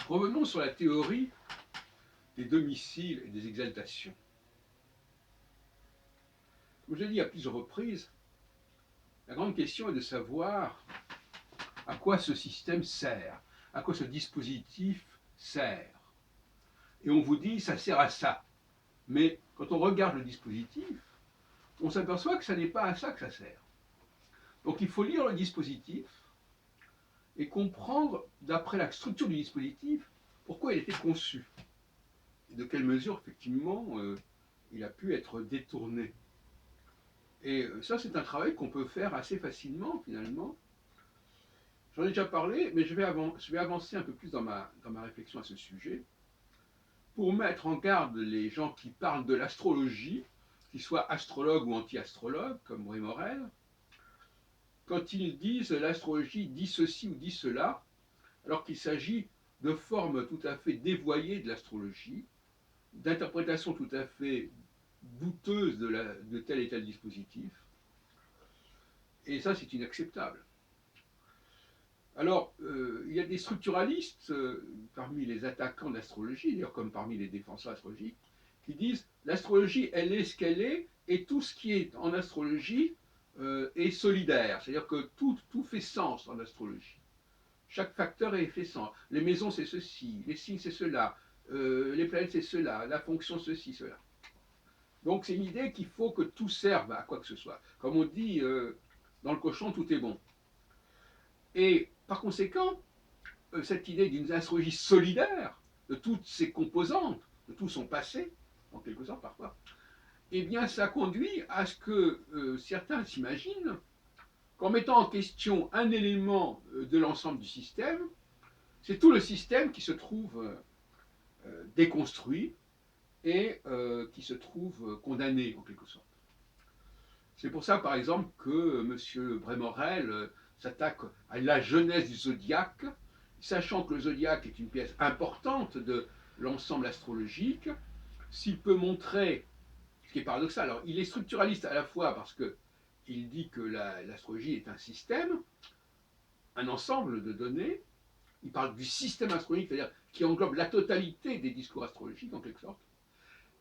Revenons sur la théorie des domiciles et des exaltations. Comme je l'ai dit à plusieurs reprises, la grande question est de savoir à quoi ce système sert, à quoi ce dispositif sert. Et on vous dit, ça sert à ça. Mais quand on regarde le dispositif, on s'aperçoit que ça n'est pas à ça que ça sert. Donc il faut lire le dispositif et comprendre, d'après la structure du dispositif, pourquoi il a été conçu. Et de quelle mesure, effectivement, il a pu être détourné. Et ça, c'est un travail qu'on peut faire assez facilement, finalement. J'en ai déjà parlé, mais je vais avancer un peu plus dans ma réflexion à ce sujet, pour mettre en garde les gens qui parlent de l'astrologie, qu'ils soient astrologues ou anti-astrologues, comme Bray Morel, quand ils disent l'astrologie dit ceci ou dit cela, alors qu'il s'agit de formes tout à fait dévoyées de l'astrologie, d'interprétations tout à fait douteuses de tel et tel dispositif. Et ça, c'est inacceptable. Alors, il y a des structuralistes, parmi les attaquants de l'astrologie, d'ailleurs comme parmi les défenseurs astrologiques, qui disent l'astrologie, elle est ce qu'elle est, et tout ce qui est en astrologie est solidaire. C'est-à-dire que tout fait sens en astrologie. Chaque facteur fait sens. Les maisons, c'est ceci, les signes, c'est cela, les planètes, c'est cela, la fonction, ceci, cela. Donc, c'est une idée qu'il faut que tout serve à quoi que ce soit. Comme on dit, dans le cochon, tout est bon. Et par conséquent, cette idée d'une astrologie solidaire, de toutes ses composantes, de tout son passé, en quelque sorte parfois, eh bien ça conduit à ce que certains s'imaginent qu'en mettant en question un élément de l'ensemble du système, c'est tout le système qui se trouve déconstruit et qui se trouve condamné en quelque sorte. C'est pour ça, par exemple, que M. Brémorel s'attaque à la genèse du zodiaque, sachant que le zodiaque est une pièce importante de l'ensemble astrologique. S'il peut montrer, ce qui est paradoxal, alors il est structuraliste à la fois parce qu'il dit que l'astrologie est un système, un ensemble de données. Il parle du système astrologique, c'est-à-dire qui englobe la totalité des discours astrologiques en quelque sorte.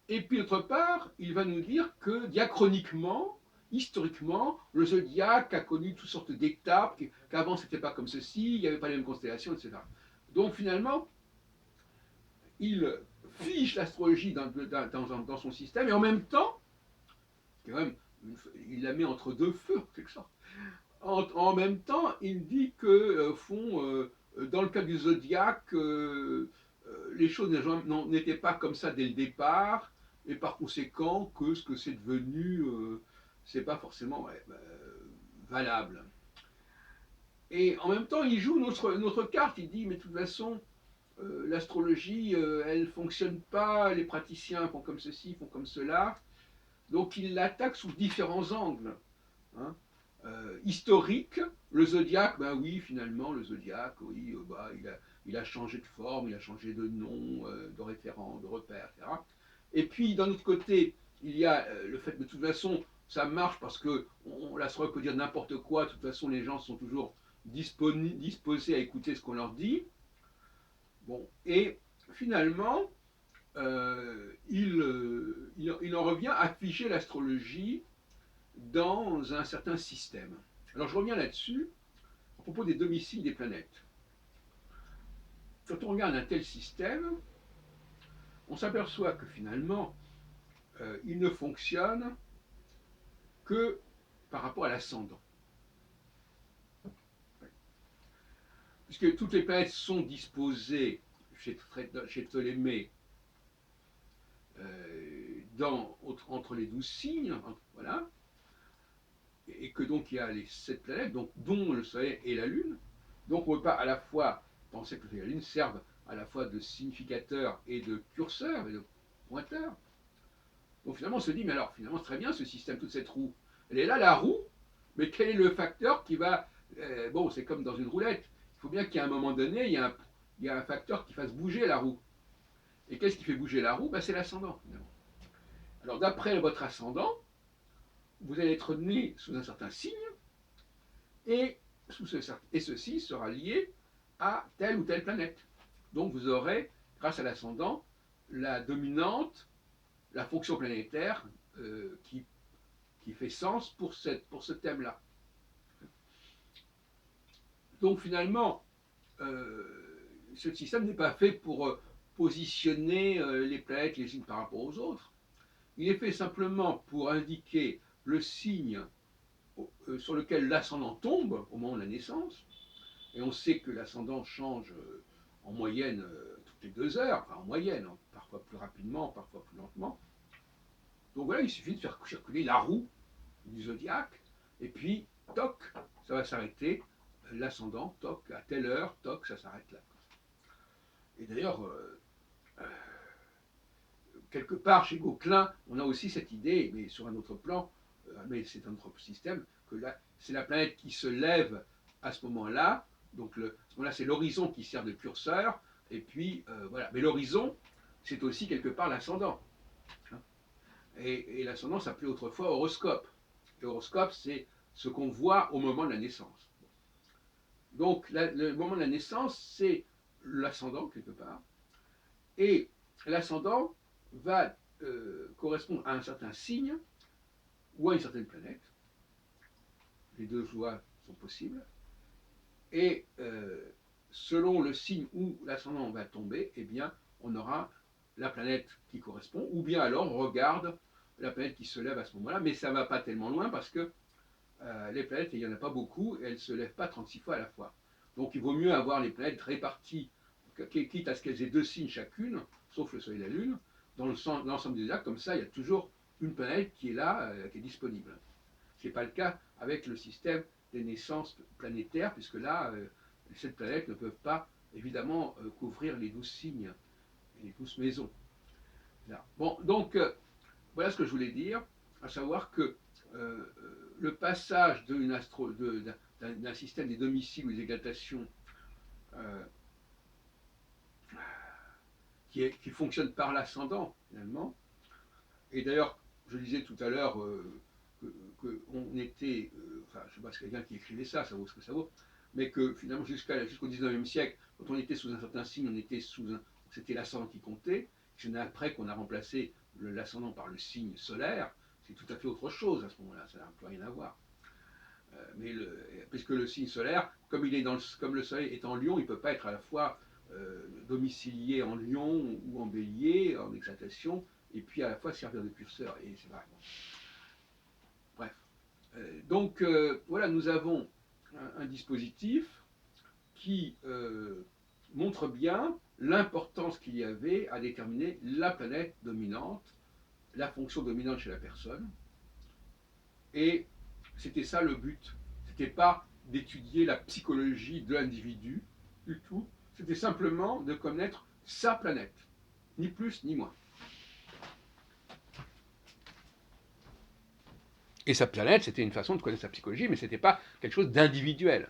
Et puis d'autre part, il va nous dire que diachroniquement, historiquement, le zodiaque a connu toutes sortes d'étapes, qu'avant c'était pas comme ceci, il n'y avait pas les mêmes constellations, etc. Donc finalement, il fiche l'astrologie dans son système, et en même temps, quand même, il la met entre deux feux, en quelque sorte. En même temps, il dit que, dans le cas du zodiaque, les choses n'étaient pas comme ça dès le départ, et par conséquent, que ce que c'est devenu, c'est pas forcément valable. Et en même temps, il joue notre carte. Il dit, mais de toute façon, l'astrologie, elle fonctionne pas, les praticiens font comme ceci, font comme cela. Donc il l'attaque sous différents angles. Hein. Historique, le zodiaque, ben oui, finalement, le zodiaque, oui, il a changé de forme, il a changé de nom, de référent, de repère, etc. Et puis, d'un autre côté, il y a le fait que de toute façon, ça marche parce que l'astrologue peut dire n'importe quoi, de toute façon, les gens sont toujours disposés à écouter ce qu'on leur dit. Bon, et finalement, il en revient à figer l'astrologie dans un certain système. Alors je reviens là-dessus à propos des domiciles des planètes. Quand on regarde un tel système, on s'aperçoit que finalement, il ne fonctionne que par rapport à l'ascendant. Puisque toutes les planètes sont disposées chez Ptolémée entre les 12 signes, voilà, et que donc il y a les 7 planètes, donc, dont le Soleil et la Lune. Donc on ne peut pas à la fois penser que le Soleil et la Lune servent à la fois de significateur et de curseur et de pointeur. Donc finalement on se dit, mais alors finalement c'est très bien ce système, toute cette roue. Elle est là la roue, mais quel est le facteur qui va... bon, c'est comme dans une roulette. Il faut bien qu'à un moment donné, il y a un facteur qui fasse bouger la roue. Et qu'est-ce qui fait bouger la roue? C'est l'ascendant finalement. Alors d'après votre ascendant, vous allez être né sous un certain signe, et ceci sera lié à telle ou telle planète. Donc vous aurez, grâce à l'ascendant, la dominante, la fonction planétaire qui fait sens pour ce thème-là. Donc finalement, ce système n'est pas fait pour positionner les planètes les unes par rapport aux autres. Il est fait simplement pour indiquer le signe sur lequel l'ascendant tombe au moment de la naissance. Et on sait que l'ascendant change en moyenne toutes les 2 heures, enfin en moyenne, hein, parfois plus rapidement, parfois plus lentement. Donc voilà, il suffit de faire circuler la roue du zodiaque, et puis, toc, ça va s'arrêter, l'ascendant, toc, à telle heure, toc, ça s'arrête là. Et d'ailleurs, quelque part chez Gauquelin, on a aussi cette idée, mais sur un autre plan, mais c'est un autre système, que là, c'est la planète qui se lève à ce moment-là, donc à ce moment-là, c'est l'horizon qui sert de curseur, et puis voilà. Mais l'horizon, c'est aussi quelque part l'ascendant. Hein. Et l'ascendant s'appelait autrefois horoscope. L'horoscope, c'est ce qu'on voit au moment de la naissance. Donc, le moment de la naissance, c'est l'ascendant, quelque part. Et l'ascendant va correspondre à un certain signe ou à une certaine planète. Les deux choix sont possibles. Et selon le signe où l'ascendant va tomber, eh bien, on aura la planète qui correspond, ou bien alors on regarde la planète qui se lève à ce moment-là, mais ça ne va pas tellement loin parce que les planètes, il n'y en a pas beaucoup, et elles ne se lèvent pas 36 fois à la fois. Donc il vaut mieux avoir les planètes réparties, quitte à ce qu'elles aient 2 signes chacune, sauf le Soleil et la Lune, dans l'ensemble des actes, comme ça il y a toujours une planète qui est là, qui est disponible. Ce n'est pas le cas avec le système des naissances planétaires, puisque là, ces planètes ne peuvent pas, évidemment, couvrir les 12 signes, les 12 maisons. Là. Bon, donc, voilà ce que je voulais dire, à savoir que le passage d'un système des domiciles ou des égatations euh, qui fonctionne par l'ascendant, finalement, et d'ailleurs, je disais tout à l'heure qu'on était, enfin, je ne sais pas si quelqu'un qui écrivait ça, ça vaut ce que ça vaut, mais que finalement, jusqu'au 19e siècle, quand on était sous un certain signe, c'était l'ascendant qui comptait. C'est après qu'on a remplacé l'ascendant par le signe solaire. C'est tout à fait autre chose à ce moment-là, ça n'a plus rien à voir. Puisque le signe solaire, comme le soleil est en lion, il ne peut pas être à la fois domicilié en lion ou en bélier, en exaltation, et puis à la fois servir de curseur. Et c'est vrai. Bref. Donc voilà, nous avons un dispositif qui montre bien l'importance qu'il y avait à déterminer la planète dominante, la fonction dominante chez la personne. Et c'était ça le but. C'était pas d'étudier la psychologie de l'individu du tout. C'était simplement de connaître sa planète. Ni plus ni moins. Et sa planète, c'était une façon de connaître sa psychologie, mais ce n'était pas quelque chose d'individuel.